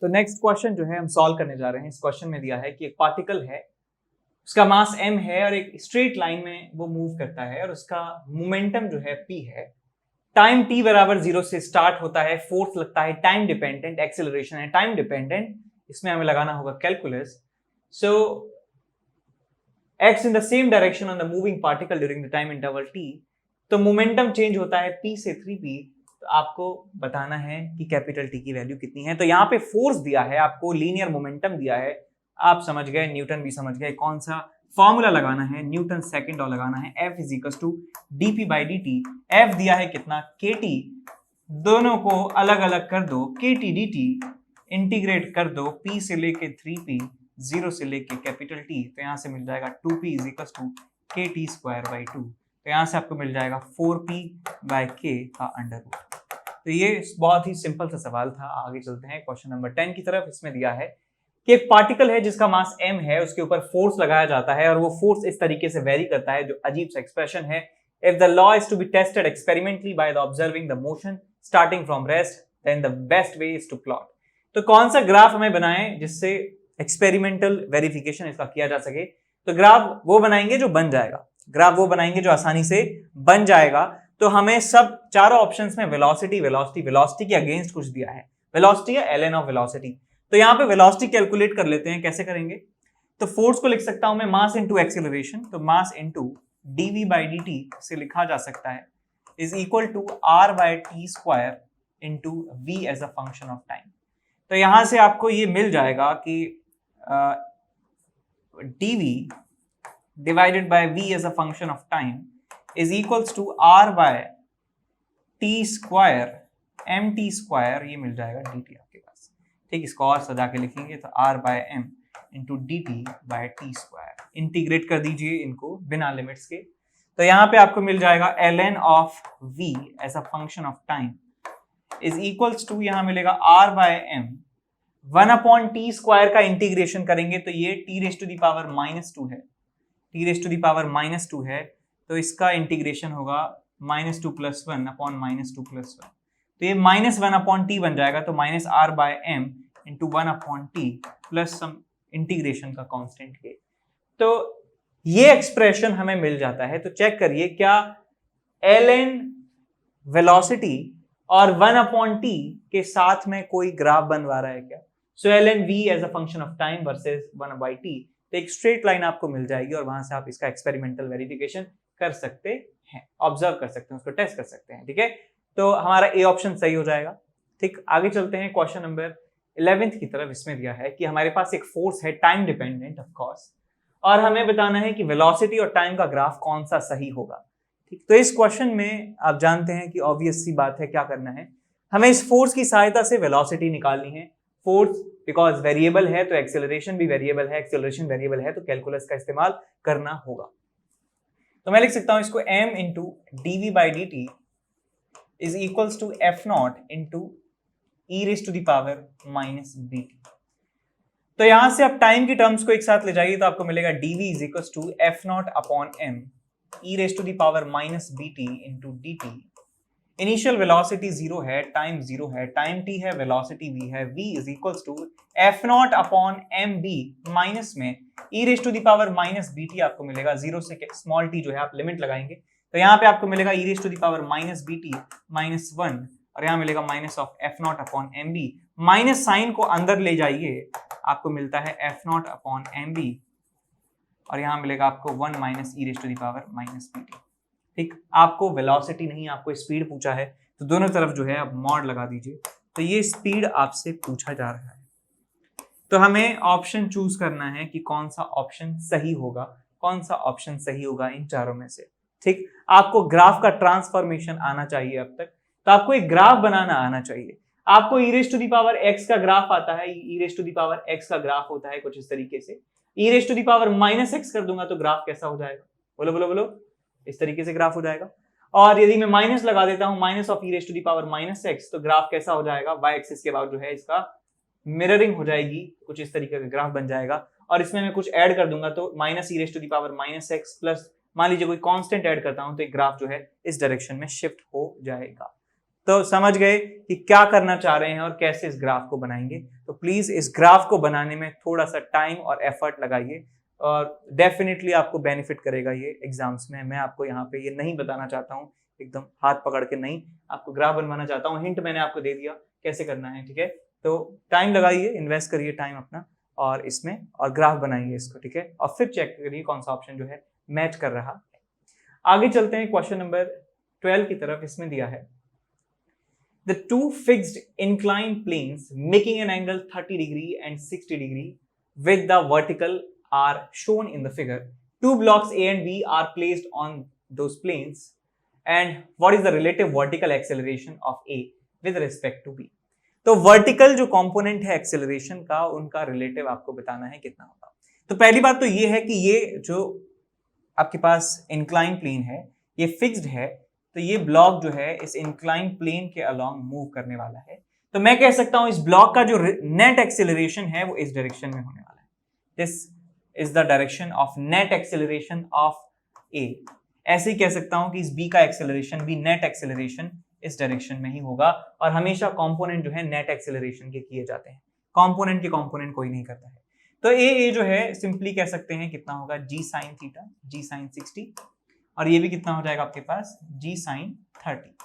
तो next question जो है हम सॉल्व करने जा रहे हैं। इस क्वेश्चन में दिया है कि एक पार्टिकल है, उसका मास m है और एक स्ट्रेट लाइन में वो मूव करता है और उसका मोमेंटम जो है p है। टाइम t बराबर 0 से स्टार्ट होता है, फोर्स लगता है टाइम डिपेंडेंट, एक्सेलरेशन है टाइम डिपेंडेंट। इसमें हमें लगाना होगा calculus. So x in the same direction on the moving particle during the time interval t, तो मोमेंटम चेंज होता है p से 3p। तो आपको बताना है कि कैपिटल T की वैल्यू कितनी है। तो यहाँ पे फोर्स दिया है आपको, लीनियर मोमेंटम दिया है, आप समझ गए, न्यूटन भी समझ गए। कौन सा फॉर्मूला लगाना है? न्यूटन सेकंड लॉ लगाना है। F is equal to dp/dt। F दिया है कितना? kt। दोनों को अलग अलग कर दो, kt dt इंटीग्रेट कर दो, p से लेके 3p, 0 से लेके कैपिटल T। तो यहाँ से मिल जाएगा 2p is equal to kt²/2। तो यहाँ से आपको मिल जाएगा 4p/k का अंडर रूट। तो ये बहुत ही सिंपल सा सवाल था। आगे चलते हैं क्वेश्चन नंबर 10 की तरफ। इसमें दिया है कि एक पार्टिकल है जिसका मास m है, उसके ऊपर फोर्स लगाया जाता है और वो फोर्स इस तरीके से वेरी करता है, जो अजीब सा एक्सप्रेशन है। If the law is to be tested experimentally by the observing the motion starting from rest, then the best way is to plot. तो कौन सा ग्राफ हमें बनाएं जिससे एक्सपेरिमेंटल वेरिफिकेशन इसका किया जा सके? तो ग्राफ वो बनाएंगे जो बन जाएगा, ग्राफ वो बनाएंगे जो आसानी से बन जाएगा। तो हमें सब चारों ऑप्शंस में वेलोसिटी वेलोसिटी वेलोसिटी के अगेंस्ट कुछ दिया है, वेलोसिटी या ln ऑफ वेलोसिटी। तो यहाँ पे वेलोसिटी कैलकुलेट कर लेते हैं। कैसे करेंगे? तो फोर्स को लिख सकता हूं मैं मास इनटू एक्सीलरेशन। तो मास इनटू dv/dt से लिखा जा सकता है is equal to r/t² into v as a function of time. तो यहां से आपको ये मिल जाएगा कि dv divided by v as a function of time is equals to r/t² mt², ये मिल जाएगा dt आपके पास। ठीक, इसको और सजा के लिखेंगे तो r/m इंटू dt/t²। इंटीग्रेट कर दीजिए इनको बिना लिमिट्स के। तो यहाँ पे आपको मिल जाएगा ln of v as a function of time is equals to, यहाँ मिलेगा r/m 1/t² का इंटीग्रेशन करेंगे तो ये t⁻⁻2 है, t⁻⁻2 है। तो इसका इंटीग्रेशन होगा -2 + 1/-2 + 1। तो ये -1/t बन जाएगा। तो -r/m into 1/t plus some integration का कांस्टेंट के। तो ये एक्सप्रेशन हमें मिल जाता है। तो चेक करिए क्या ln वेलोसिटी और 1/t के साथ में कोई ग्राफ बनवा रहा है क्या? So ln v as a function of time versus 1/t। तो एक स्ट्रेट लाइन आपको मिल जाएगी और वहां से आप इसका एक्सपेरिमेंटल वेरिफिकेशन कर सकते हैं, ऑब्जर्व कर सकते हैं, उसको टेस्ट कर सकते हैं। ठीक है, तो हमारा ए ऑप्शन सही हो जाएगा। ठीक, आगे चलते हैं क्वेश्चन नंबर 11 की तरफ। इसमें दिया है कि हमारे पास एक फोर्स है टाइम डिपेंडेंट ऑफ कोर्स, और हमें बताना है कि वेलोसिटी और टाइम का ग्राफ कौन सा सही होगा। ठीक, तो इस क्वेश्चन में आप जानते हैं कि ऑब्वियस सी बात है, क्या करना है, हमें इस फोर्स की सहायता से वेलोसिटी निकालनी है। फोर्स बिकॉज वेरिएबल है तो एक्सेलरेशन भी वेरिएबल है, एक्सेलरेशन वेरिएबल है तो कैलकुलस का इस्तेमाल करना होगा। तो मैं लिख सकता हूं इसको m into dv/dt is equals to f0 into e⁻⁻bt। तो यहां से आप टाइम की टर्म्स को एक साथ ले जाइए तो आपको मिलेगा dv is equals to f0/m e⁻⁻bt into dt। Initial velocity 0 है, टाइम 0 है, टाइम t है, वेलोसिटी v है। v is equals to f0/mb minus में e⁻⁻bt आपको मिलेगा। 0 से स्मॉल t जो है आप लिमिट लगाएंगे तो यहाँ पे आपको मिलेगा e⁻⁻bt -1 और यहाँ मिलेगा -f0/mb। माइनस साइन को अंदर ले जाइए, आपको मिलता है f0/mb और यहाँ मिलेगा आपको 1 e⁻⁻bt। ठीक, आपको वेलोसिटी नहीं, आपको स्पीड पूछा है तो दोनों तरफ जो है आप मॉड लगा दीजिए। तो ये स्पीड आपसे पूछा जा रहा है, तो हमें ऑप्शन चूज करना है कि कौन सा ऑप्शन सही होगा, कौन सा ऑप्शन सही होगा इन चारों में से। ठीक, आपको ग्राफ का ट्रांसफॉर्मेशन आना चाहिए अब तक, तो आपको एक ग्राफ बनाना आना चाहिए। आपको e⁻x का ग्राफ आता है, e⁻x का ग्राफ होता है कुछ इस तरीके से। e⁻−x कर दूंगा तो ग्राफ कैसा हो जाएगा? बोलो बोलो बोलो, इस तरीके से ग्राफ हो जाएगा। और यदि मैं माइनस लगा देता हूं, माइनस ऑफ e⁻−x, तो ग्राफ कैसा हो जाएगा? y एक्सिस के बाद जो है इसका मिररिंग हो जाएगी, कुछ इस तरीके का ग्राफ बन जाएगा। और इसमें मैं कुछ ऐड कर दूंगा तो -e⁻−x प्लस मान लीजिए कोई कांस्टेंट ऐड करता हूं तो एक ग्राफ जो है इस डायरेक्शन में शिफ्ट हो जाएगा। तो समझ गए कि क्या करना चाह रहे हैं और कैसे इस ग्राफ को बनाएंगे। तो प्लीज इस ग्राफ को बनाने में थोड़ा सा टाइम और एफर्ट लगाइए और डेफिनेटली आपको बेनिफिट करेगा ये एग्जाम्स में। मैं आपको यहाँ पे ये नहीं बताना चाहता हूँ एकदम हाथ पकड़ के, नहीं, आपको ग्राफ बनवाना चाहता हूँ। हिंट मैंने आपको दे दिया कैसे करना है, ठीक है। तो टाइम लगाइए, इन्वेस्ट करिए टाइम अपना और इसमें, और ग्राफ बनाइए इसको, ठीक है, और फिर चेक करिए कौन सा ऑप्शन जो है मैच कर रहा है। आगे चलते हैं क्वेश्चन नंबर 12 की तरफ। इसमें दिया है the two fixed inclined planes making an angle 30 degree and 60 degree with the vertical are shown in the figure. Two blocks A and B are placed on those planes, and what is the relative vertical acceleration of A with respect to B? तो vertical जो component है acceleration का, उनका relative आपको बताना है कितना होगा। तो पहली बात तो ये है कि ये जो आपके पास इंक्लाइन प्लेन है ये फिक्स्ड है, तो ये ब्लॉक जो है इस इंक्लाइन प्लेन के अलोंग मूव करने वाला है। तो मैं कह सकता हूं इस ब्लॉक का जो नेट एक्सेलरेशन है वो इस डायरेक्शन में होने वाला है। This is the direction of net acceleration of A. ऐसे ही कह सकता हूं कि इस बी का एक्सेलरेशन भी, नेट एक्सेलरेशन इस डायरेक्शन में ही होगा। और हमेशा कंपोनेंट जो है नेट एक्सेलरेशन के किए जाते हैं, कंपोनेंट के कंपोनेंट कोई नहीं करता है। तो ए जो है सिंपली कह सकते हैं कितना होगा, जी साइन थीटा, जी साइन 60, और ये भी कितना हो जाएगा आपके पास, जी साइन 30।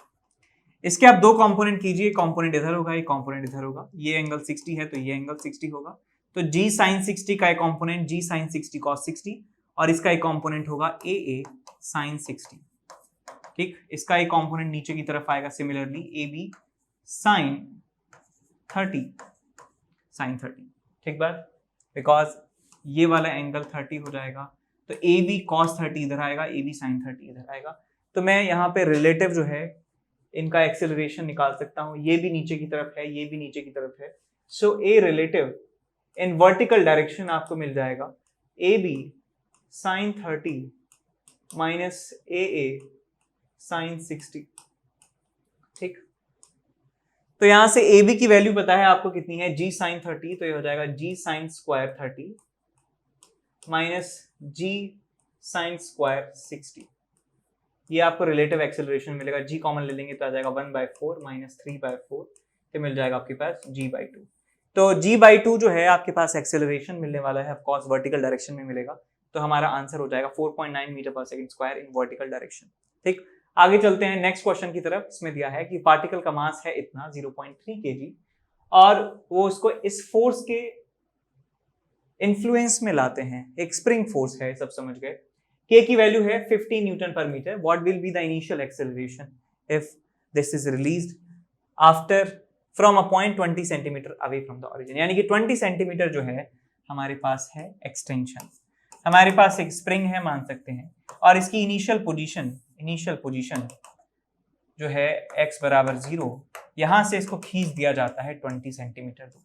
इसके आप दो कंपोनेंट कीजिए, कंपोनेंट इधर होगा, ये कंपोनेंट इधर होगा। ये एंगल 60 है तो ये एंगल 60 होगा। तो जी साइन 60 का एक कंपोनेंट जी साइन 60 cos 60, और इसका एक कंपोनेंट होगा ए साइन 60। ठीक, इसका एक कंपोनेंट नीचे की तरफ आएगा similarly A B sine 30 sine 30। ठीक बात, बिकॉज ये वाला एंगल 30 हो जाएगा तो ए बी कॉस 30 इधर आएगा, ए बी साइन 30 इधर आएगा। तो मैं यहाँ पे रिलेटिव जो है इनका एक्सेलरेशन निकाल सकता हूँ, ये भी नीचे की तरफ है, ये भी नीचे की तरफ है। So A relative in vertical direction आपको मिल जाएगा A B sine 30 minus A sine 60। ठीक, तो यहां से ए बी की वैल्यू पता है आपको कितनी है, जी साइन 30, तो ये हो जाएगा जी साइन स्क्वायर 30 माइनस जी साइन स्क्वायर 60। ये आपको रिलेटिव एक्सेलरेशन मिलेगा। जी कॉमन ले लेंगे तो आ जाएगा 1/4 माइनस 3/4, तो मिल जाएगा आपके पास g/2। तो g/2 जो है आपके पास एक्सेलरेशन मिलने वाला है, ऑफ कोर्स वर्टिकल डायरेक्शन में मिलेगा। तो हमारा आंसर हो जाएगा 4.9 मीटर पर सेकंड स्क्वायर इन वर्टिकल डायरेक्शन। ठीक, आगे चलते हैं नेक्स्ट क्वेश्चन की तरफ। इसमें दिया है कि पार्टिकल का मास है इतना 0.3 kg, और वो उसको इस फोर्स के इन्फ्लुएंस में लाते हैं। एक स्प्रिंग फोर्स है, सब समझ गए। K की वैल्यू है 50 न्यूटन पर मीटर। What will be the initial acceleration if this is released after from a point 20 centimetre away from the origin. यानी कि 20 सेंटीमीटर जो है हमारे पास है एक्सटेंशन, हमारे पास एक स्प्रिंग है मान सकते हैं, और इसकी इनिशियल पोजीशन जो है x बराबर 0, यहां से इसको खींच दिया जाता है 20 सेंटीमीटर दूर,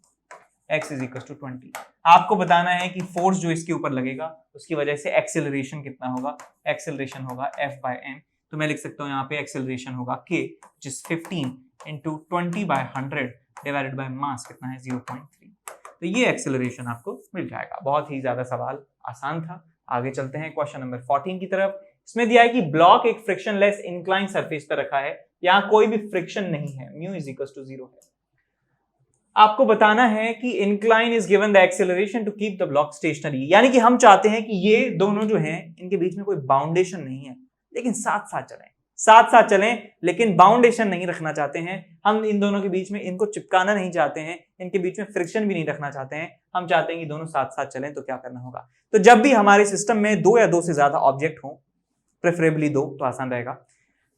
x इज इक्वल टू 20। आपको बताना है कि फोर्स जो इसके ऊपर लगेगा उसकी वजह से एक्सेलरेशन कितना होगा। एक्सेलरेशन होगा F/m। तो मैं लिख सकता हूँ यहाँ पे एक्सेलरेशन होगा k, जिस 15 इंटू 20/100 डिवाइडेड बाय मास कितना है 0.3। तो ये एक्सेलरेशन आपको मिल जाएगा। बहुत ही ज्यादा सवाल आसान था। आगे चलते हैं क्वेश्चन नंबर 14 की तरफ। इसमें दिया है कि ब्लॉक एक फ्रिक्शनलेस इंक्लाइन सरफेस पर रखा है, यहाँ कोई भी फ्रिक्शन नहीं है, म्यू इज इक्वल टू 0 है। आपको बताना है कि incline is given the acceleration to keep the block stationary. यानी कि हम चाहते हैं कि ये दोनों जो हैं इनके बीच में कोई बाउंडेशन नहीं है, लेकिन साथ साथ चलें, लेकिन बाउंडेशन नहीं रखना चाहते हैं। हम इन दोनों के बीच में इनको चिपकाना नहीं चाहते हैं, इनके बीच में फ्रिक्शन भी नहीं रखना चाहते हैं। हम चाहते हैं कि दोनों साथ साथ चलें। तो क्या करना होगा, तो जब भी हमारे सिस्टम में 2 या 2 से ज्यादा ऑब्जेक्ट हों, प्रेफरेबली 2 तो आसान रहेगा,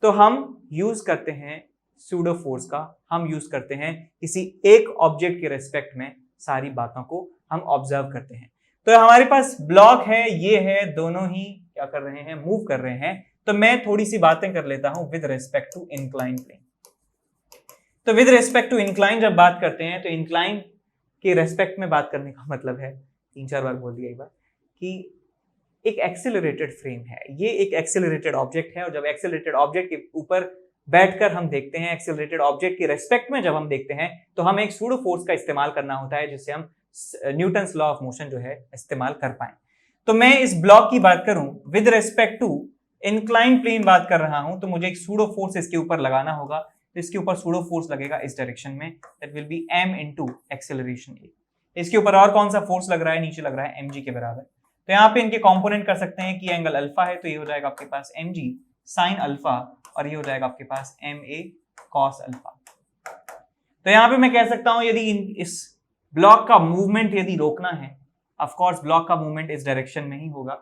तो हम यूज करते हैं सूडो फोर्स का। हम यूज करते हैं किसी एक ऑब्जेक्ट के रेस्पेक्ट में सारी बातों को हम ऑब्जर्व करते हैं। तो हमारे पास ब्लॉक है, ये है, दोनों ही क्या कर रहे हैं, मूव कर रहे हैं। तो मैं थोड़ी सी बातें कर लेता हूं with respect to incline plane. तो विद रेस्पेक्ट टू इंक्लाइन जब बात करते हैं तो इंक्लाइन के रेस्पेक्ट में बात करने का मतलब है, 3-4 बार बोल दिया एक बार, कि एक एक्सेलरेटेड फ्रेम है, ये एक एक्सेलरेटेड ऑब्जेक्ट है। और जब एक्सेलरेटेड ऑब्जेक्ट के ऊपर बैठकर हम देखते हैं, एक्सेलरेटेड ऑब्जेक्ट के रेस्पेक्ट में जब हम देखते हैं, तो हमें एक सूडो फोर्स का इस्तेमाल करना होता है, जिससे हम न्यूटन्स लॉ ऑफ मोशन जो है इस्तेमाल कर पाए। तो मैं इस ब्लॉक की बात करूं with respect to incline plane बात कर रहा हूं, तो मुझे एक सूडो फोर्स इसके ऊपर लगाना होगा, तो इसके ऊपर सूडो फोर्स लगेगा इस डायरेक्शन में, that will be m into acceleration a। इसके ऊपर और कौन सा फोर्स लग रहा है, नीचे लग रहा है mg के बराबर। तो यहाँ पे इनके कंपोनेंट कर सकते हैं कि एंगल अल्फा है तो ये हो जाएगा आपके पास mg sin अल्फा और ये हो जाएगा आपके पास ma cos अल्फा। तो यहाँ पे मैं कह सकता हूं यदि इस ब्लॉक का मूवमेंट यदि रोकना है, ऑफ कोर्स ब्लॉक का मूवमेंट इस डायरेक्शन में ही होगा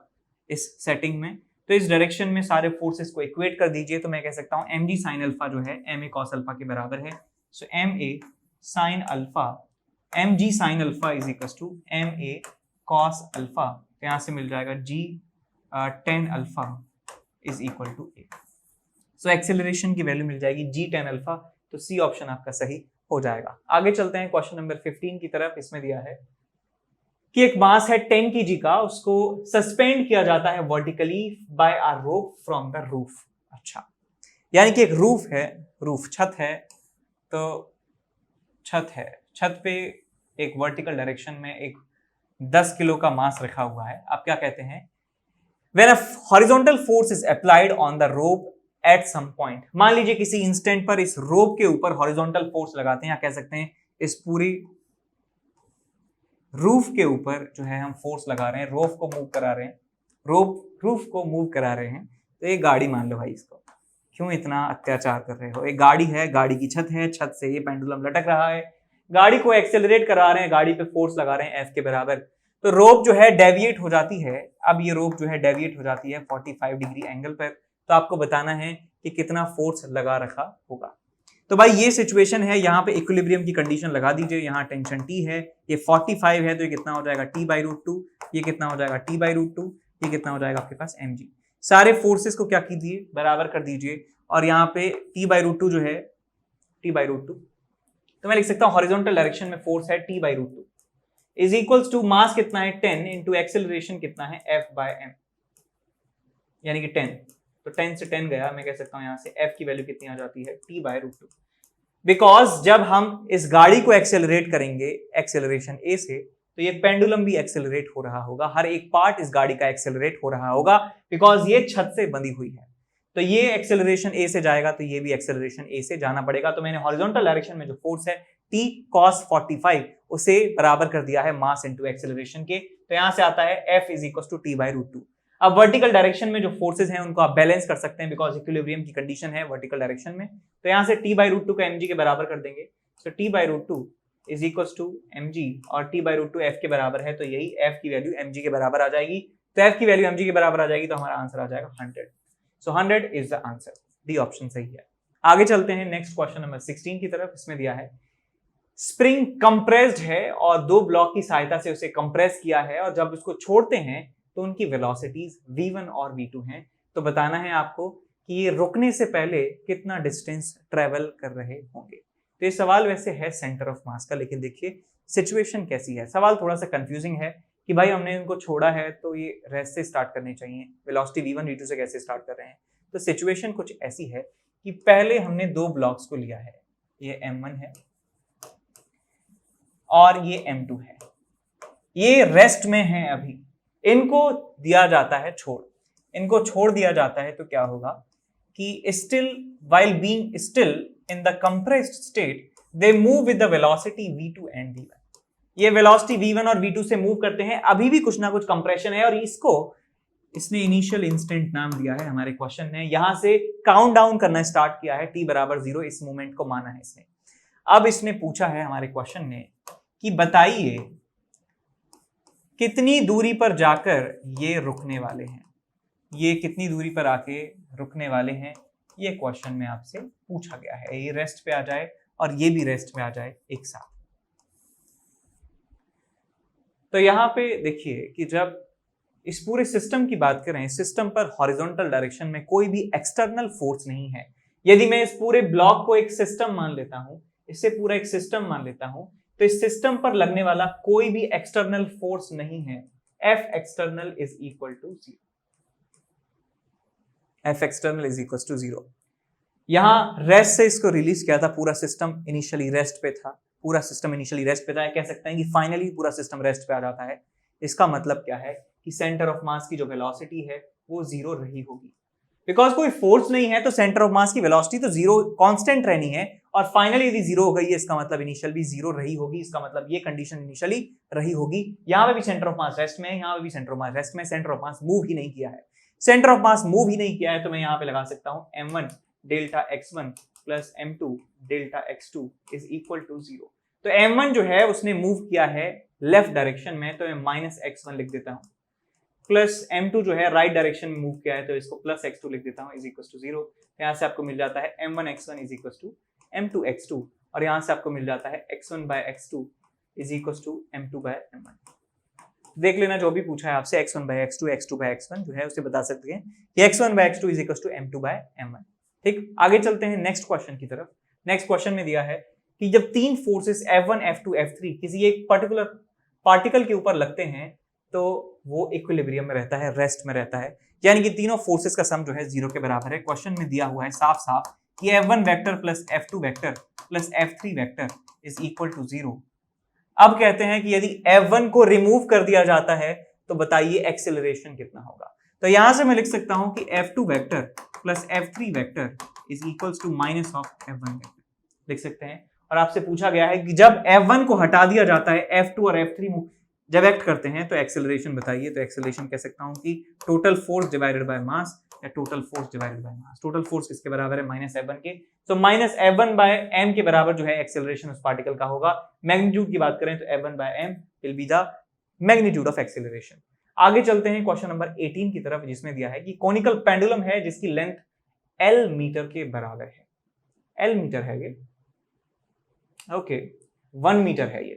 इस सेटिंग में, तो इस डायरेक्शन में सारे फोर्सेस को इक्वेट कर दीजिए। तो मैं कह सकता हूं mg sin अल्फा जो है ma cos अल्फा के बराबर है। So ma sin alpha mg sin alpha is equal to ma cos alpha, तो यहां से मिल जाएगा g tan alpha is equal to a। So acceleration की वैल्यू मिल जाएगी g tan अल्फा, तो सी ऑप्शन आपका सही हो जाएगा। आगे चलते हैं क्वेश्चन नंबर 15 की तरफ। इसमें दिया है कि एक मास है 10 kg का, उसको सस्पेंड किया जाता है vertically by a rope from the roof. अच्छा, यानी कि एक रूफ है, रूफ छत है, तो छत पे एक वर्टिकल डायरेक्शन में एक 10 किलो का मास रखा हुआ है। आप क्या कहते हैं, when a horizontal force is applied on the rope at some point. मान लीजिए किसी इंस्टेंट पर इस रोप के ऊपर हॉरिजॉन्टल फोर्स लगाते हैं, या कह सकते हैं इस पूरी रूफ के ऊपर जो है हम फोर्स लगा रहे हैं, रूफ को मूव करा रहे हैं, रूफ को मूव करा रहे हैं। तो एक गाड़ी मान लो भाई, इसको क्यों इतना अत्याचार कर रहे हो, एक गाड़ी है, गाड़ी की छत है, छत से ये पेंडुलम लटक रहा है, गाड़ी को एक्सेलरेट करा रहे हैं, गाड़ी पे फोर्स लगा रहे हैं F के बराबर। तो रोप जो है डेविएट हो जाती है, अब ये रोप जो है डेविएट हो जाती है 45 डिग्री एंगल पर। तो आपको बताना है कि कितना फोर्स लगा रखा होगा। तो भाई ये सिचुएशन है, यहाँ पे इक्विलिब्रियम की कंडीशन लगा दीजिए, यहाँ टेंशन T है, ये 45 है, तो ये कितना हो जाएगा T/√2, ये कितना हो जाएगा T/√2, ये कितना हो जाएगा आपके पास mg। सारे फोर्सेस को क्या कीजिए, बराबर कर दीजिए, और यहाँ पे T/√2 जो है T/√2, तो मैं लिख सकता हूँ हॉरिजॉन्टल डायरेक्शन में फोर्स है T/√2 is equals to mass कितना है 10 इंटू एक्सेलरेशन कितना है F/m, यानी कि 10। तो 10 से 10 गया, मैं कह सकता हूं यहां से F की वैल्यू कितनी आ जाती है T/√2। बिकॉज जब हम इस गाड़ी को एक्सेलरेट करेंगे एक्सेलरेशन A से, तो ये पेंडुलम भी एक्सेलरेट हो रहा होगा, हर एक पार्ट इस गाड़ी का एक्सेलरेट हो रहा होगा, बिकॉज ये छत से बंधी हुई है। तो ये एक्सेलरेशन A से जाएगा, तो ये भी एक्सेलरेशन A से जाना पड़ेगा। तो मैंने हॉरिजॉन्टल डायरेक्शन में जो फोर्स है T cos 45 उसे बराबर कर दिया है मास इनटू एक्सेलरेशन के। तो यहां से आता है F is equal to T/√2। अब वर्टिकल डायरेक्शन में जो फोर्सेस हैं उनको आप बैलेंस कर सकते हैं, बिकॉज इक्विलिब्रियम की कंडीशन है वर्टिकल डायरेक्शन में। तो यहां से T/√2 को mg के बराबर कर देंगे। तो T/√2 is equal to mg, और T/√2 F के बराबर है, तो यही F की वैल्यू mg के बराबर आ जाएगी। तो F की वैल्यू mg के बराबर आ जाएगी, तो हमारा आंसर आ जाएगा 100। सो 100 is the answer, D option सही है। आगे चलते हैं नेक्स्ट क्वेश्चन नंबर 16 की तरफ। इसमें दिया है स्प्रिंग कंप्रेस्ड है और दो ब्लॉक की सहायता से उसे कंप्रेस किया है, और जब उसको छोड़ते हैं तो उनकी वेलोसिटीज v1 और v2 हैं। तो बताना है आपको कि ये रुकने से पहले कितना डिस्टेंस ट्रेवल कर रहे होंगे। तो ये सवाल वैसे है सेंटर ऑफ मास का, लेकिन देखिए सिचुएशन कैसी है। सवाल थोड़ा सा कंफ्यूजिंग है कि भाई हमने इनको छोड़ा है तो ये रेस्ट से स्टार्ट करनी चाहिए, वेलोसिटी v1 v2 से कैसे स्टार्ट कर रहे हैं। तो सिचुएशन कुछ ऐसी है कि पहले हमने दो ब्लॉक्स को लिया है, ये m1 है और ये m2 है, ये रेस्ट में है अभी, इनको दिया जाता है छोड़, इनको छोड़ दिया जाता है। तो क्या होगा कि still while being still in the compressed state they move with the velocity v2 and v1। ये वेलोसिटी v1 और v2 से मूव करते हैं, अभी भी कुछ ना कुछ कंप्रेशन है, और इसको इसने इनिशियल इंस्टेंट नाम दिया है हमारे क्वेश्चन ने। यहां से काउंट डाउन करना स्टार्ट किया है, t बराबर 0 इस मूवमेंट को माना है इसने। अब इसने पूछा है हमारे क्वेश्चन ने कि बताइए कितनी दूरी पर जाकर ये रुकने वाले हैं, ये कितनी दूरी पर आके रुकने वाले हैं, ये क्वेश्चन में आपसे पूछा गया है। ये रेस्ट पे आ जाए और ये भी रेस्ट पे आ जाए एक साथ। तो यहां पे देखिए कि जब इस पूरे सिस्टम की बात करें, सिस्टम पर हॉरिजॉन्टल डायरेक्शन में कोई भी एक्सटर्नल फोर्स नहीं है। यदि मैं इस पूरे ब्लॉक को एक सिस्टम मान लेता हूं, इससे पूरा एक सिस्टम मान लेता हूं, तो इस सिस्टम पर लगने वाला कोई भी एक्सटर्नल फोर्स नहीं है। F external is equal to 0। F external is equal to 0। यहां रेस्ट से इसको रिलीज किया था, पूरा सिस्टम इनिशियली रेस्ट पे था, पूरा सिस्टम इनिशियली रेस्ट पे था। कह सकते हैं कि फाइनली पूरा सिस्टम रेस्ट पे आ जाता है। इसका मतलब क्या है कि सेंटर ऑफ मास की जो वेलोसिटी है वो 0 रही होगी, बिकॉज कोई फोर्स नहीं है तो सेंटर ऑफ मास की वेलोसिटी तो जीरो कांस्टेंट रहनी है, और फाइनली यदि जीरो हो गई है इसका मतलब इनिशियल भी जीरो रही होगी, इसका मतलब ये कंडीशन इनिशियली रही होगी। यहां पे भी सेंटर ऑफ मास रेस्ट में है, यहां पे भी सेंटर ऑफ मास रेस्ट में, सेंटर ऑफ मास मूव ही नहीं किया है। सेंटर ऑफ मास मूव ही नहीं किया है तो मैं यहां पे लगा सकता हूं m1 delta x1 plus m2 delta x2 is equal to 0। तो m1 जो है उसने मूव किया है लेफ्ट डायरेक्शन में, तो मैं माइनस x1 लिख देता हूं, प्लस m2 जो है राइट डायरेक्शन में मूव किया है तो इसको प्लस x2 लिख देता हूं, इज इक्वल टू 0। यहां से आपको मिल जाता है m1 x1 is equal to m2 x2, और यहां से आपको मिल जाता है x1 by x2 is equal to m2 by m1। देख लेना जो भी पूछा है आपसे x1 by x2, x2 bye x1 जो है उसे बता सकते हैं कि x1 by x2 is equal to m2 by m1। ठीक, आगे चलते हैं नेक्स्ट क्वेश्चन की तरफ। नेक्स्ट क्वेश्चन में दिया है कि जब तीन फोर्सेस F1, F2, F3 किसी एक पर्टिकुलर पार्टिकल के ऊपर लगते हैं तो वो इक्विलिब्रियम में रहता है, रेस्ट में रहता है, यानी कि तीनों फोर्सेस का सम जो है 0 के बराबर है। क्वेश्चन में दिया हुआ है साफ साफ कि F1 vector plus F2 vector plus F3 vector is equal to 0। अब कहते हैं कि यदि F1 को रिमूव कर दिया जाता है तो बताइए एक्सेलरेशन कितना होगा। तो यहां से मैं लिख सकता हूं कि F2 vector plus F3 vector is equals to minus of F1 vector लिख सकते हैं। और आपसे पूछा गया है कि जब F1 को हटा दिया जाता है, F2 और F3 जब एक्ट करते हैं तो एक्सेलरेशन बताइए। तो एक्सेलरेशन कह सकता हूं कि total force divided by mass या total force divided by mass. Total force किसके बराबर है? माइनस F1 के। तो माइनस F1 बाय m के बराबर जो है एक्सेलरेशन उस पार्टिकल का होगा। मैग्नीट्यूड की बात करें तो F1 by m will be the magnitude of acceleration. आगे चलते हैं क्वेश्चन नंबर 18 की तरफ, जिसमें दिया है कि कोनिकल पेंडुलम है जिसकी लेंथ L मीटर के बराबर है। L मीटर है ये, ओके 1 मीटर है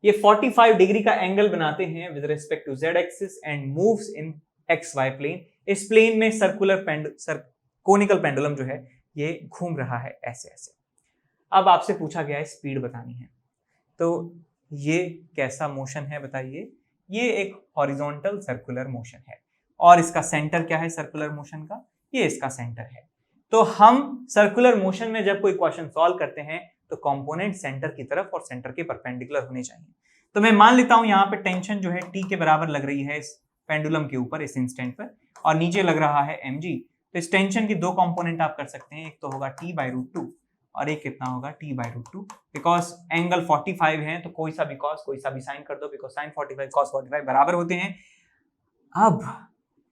ये 45 डिग्री का एंगल बनाते हैं with respect to z axis and moves in xy plane. इस प्लेन में कोनिकल पेंडुलम जो है ये घूम रहा है ऐसे ऐसे। अब आपसे पूछा गया है स्पीड बतानी है, तो ये कैसा मोशन है बताइए? ये एक हॉरिजॉन्टल सर्कुलर मोशन है, और इसका सेंटर क्या है सर्कुलर मोशन का? ये इसका सेंटर है। तो हम सर्कुलर मोशन में जब कोई क्वेश्चन सॉल्व करते हैं तो कंपोनेंट सेंटर की तरफ और सेंटर के परपेंडिकुलर होने चाहिए। तो मैं मान लेता हूं यहाँ पे टेंशन जो है t के बराबर लग रही है इस पेंडुलम के ऊपर इस इंस्टेंट पर, और नीचे लग रहा है mg। तो इस टेंशन की दो कंपोनेंट आप कर सकते हैं, एक तो होगा t/√2 और एक कितना होगा t/√2। बिकॉज एंगल 45 है तो कोई सा भी cos कोई सा भी साइन कर दो, बिकॉज sin 45 cos 45 बराबर होते हैं। अब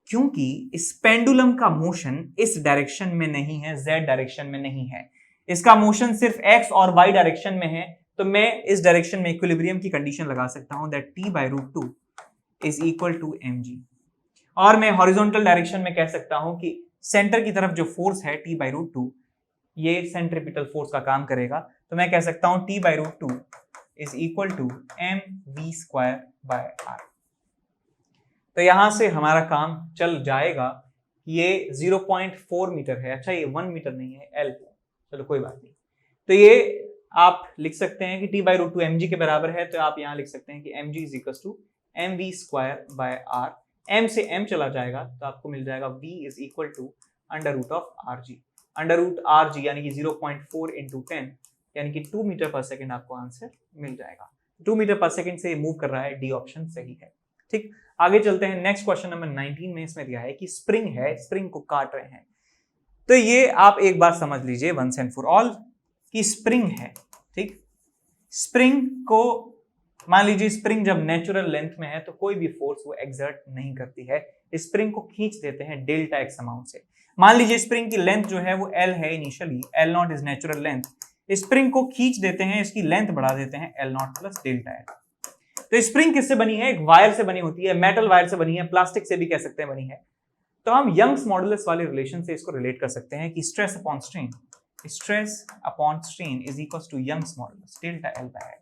क्योंकि इस पेंडुलम का मोशन इस डायरेक्शन में नहीं है, z डायरेक्शन में नहीं है, इसका मोशन सिर्फ x और y डायरेक्शन में है, तो मैं इस डायरेक्शन में इक्विलिब्रियम की कंडीशन लगा सकता हूं that t/√2 is equal to mg। और मैं हॉरिजॉन्टल डायरेक्शन में कह सकता हूं कि सेंटर की तरफ जो फोर्स है t/√2 ये सेंट्रीपिटल फोर्स का काम करेगा, तो मैं कह सकता हूं t/√2 is equal to mv²/r। तो यहां से हमारा काम चल जाएगा। ये 0.4 मीटर है, अच्छा ये 1 मीटर नहीं है L, चलो कोई बात नहीं। तो ये आप लिख सकते हैं कि t/√2 mg के बराबर है, तो आप यहां लिख सकते हैं कि mg is equal to mv²/r। m से m चला जाएगा तो आपको मिल जाएगा v is equal to √rg। √rg यानी कि 0.4 इंटू 10 यानी कि 2 मीटर पर सेकेंड आपको आंसर मिल जाएगा। 2 मीटर पर सेकेंड से मूव कर रहा है, डी ऑप्शन सही है। ठीक, आगे चलते हैं नेक्स्ट क्वेश्चन नंबर 19 में। इसमें दिया है कि स्प्रिंग है, स्प्रिंग को काट रहे हैं। तो ये आप एक बार समझ लीजिए वंस एंड फॉर ऑल कि स्प्रिंग है। ठीक, स्प्रिंग को मान लीजिए स्प्रिंग जब नेचुरल लेंथ में है तो कोई भी फोर्स वो एक्सर्ट नहीं करती है, स्प्रिंग को खींच देते हैं डेल्टा एक्स अमाउंट से। मान लीजिए स्प्रिंग की लेंथ जो है वो L है initially, L0 is natural length, spring को खींच देते हैं, इसकी लेंथ बढ़ा देते हैं L0 प्लस डेल्टा L। तो स्प्रिंग किससे बनी है? एक वायर से बनी होती है, मेटल वायर से बनी है, प्लास्टिक से भी कह सकते हैं बनी है। तो हम यंग्स मॉडुलस वाले रिलेशन से इसको रिलेट कर सकते हैं कि stress upon strain is equal to Young's modulus delta L by L।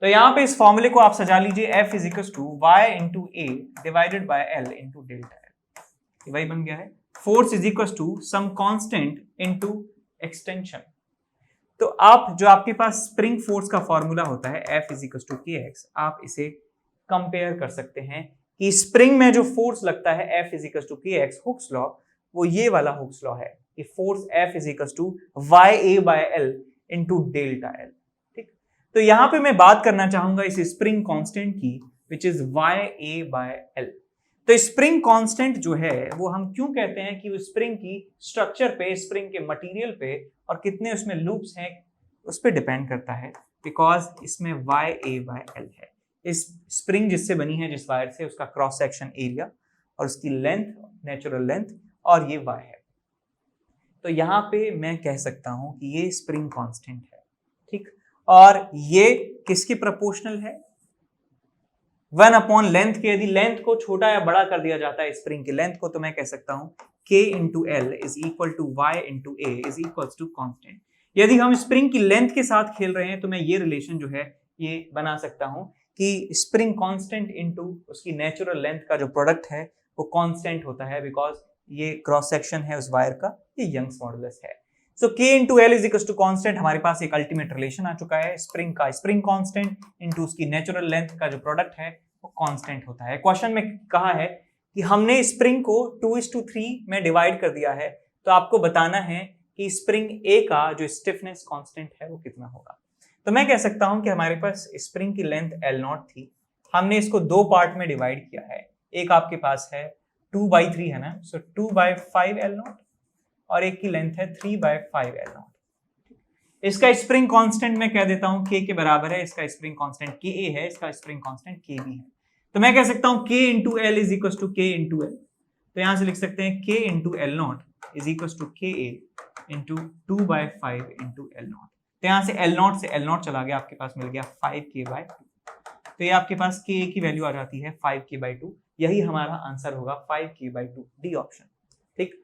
तो यहां पे इस फॉर्मूले को आप सजा लीजिए, F is equal to y into a divided by L into delta L। वही बन गया है। Force is equal to some constant into extension. तो आप जो आपके पास स्प्रिंग फोर्स का फॉर्मूला होता है F is equal to kx, आप इसे कंपेयर कर सकते हैं कि स्प्रिंग में जो फोर्स लगता है F is equal to kx, Hooke's law, वो ये वाला हुक्स लॉ है कि force F is equal to ya by L into delta L। ठीक, तो यहां पे मैं बात करना चाहूंगा इस स्प्रिंग कांस्टेंट की, which is ya by L। तो स्प्रिंग कांस्टेंट जो है वो हम क्यों कहते हैं कि वो स्प्रिंग की स्ट्रक्चर पे, स्प्रिंग के मटेरियल पे और कितने उसमें लूप्स हैं उस पर डिपेंड करता है, बिकॉज इसमें YA/L है। इस स्प्रिंग जिससे बनी है, जिस वायर से, उसका क्रॉस सेक्शन एरिया और उसकी लेंथ, नेचुरल लेंथ, और ये Y है। तो यहाँ पे मैं कह सकता हूं कि ये स्प्रिंग कांस्टेंट है, ठीक। और ये किसके प्रोपोर्शनल है? 1/लेंथ के। यदि लेंथ को छोटा या बड़ा कर दिया जाता है स्प्रिंग की लेंथ को, तो मैं कह सकता हूं K into L is equal to Y into A is equals to constant। यदि हम स्प्रिंग की लेंथ के साथ खेल रहे हैं तो मैं ये रिलेशन जो है ये बना सकता हूं कि स्प्रिंग कांस्टेंट इनटू उसकी नेचुरल लेंथ का जो प्रोडक्ट है वो कांस्टेंट होता है, बिकॉज ये क्रॉस सेक्शन है उस वायर का, ये यंग्स मॉडुलस है। सो K into L is equals to constant, हमारे पास एक अल्टीमेट रिलेशन आ चुका है। स्प्रिंग का स्प्रिंग कांस्टेंट इनटू उसकी नेचुरल लेंथ का जो प्रोडक्ट है वो कांस्टेंट होता है। क्वेश्चन में कहा है कि हमने स्प्रिंग को 2:3 में डिवाइड कर दिया है, तो आपको बताना है कि स्प्रिंग A का जो स्टिफनेस कांस्टेंट है वो कितना होगा। तो मैं कह सकता हूं कि हमारे पास स्प्रिंग की लेंथ L0 थी, हमने इसको दो पार्ट में डिवाइड किया है। एक आपके पास है 2/3 है ना, सो 2/5 L0, और एक की लेंथ है 3/5 L0। इसका स्प्रिंग कांस्टेंट मैं कह देता हूं K के बराबर है, इसका स्प्रिंग कांस्टेंट KA है, इसका स्प्रिंग कांस्टेंट KB है। तो मैं कह सकता हूं K into L is equals to K into L। तो यहां से लिख सकते हैं K into L0 is equals to KA into 2/5 into L0। तो यहां से L0 से L0 चला गया, आपके पास मिल गया 5K/2। तो ये आपके पास KA की वैल्यू आ जाती है 5K/2। यही हमारा आंसर होगा 5K/2, डी ऑप्शन, ठीक।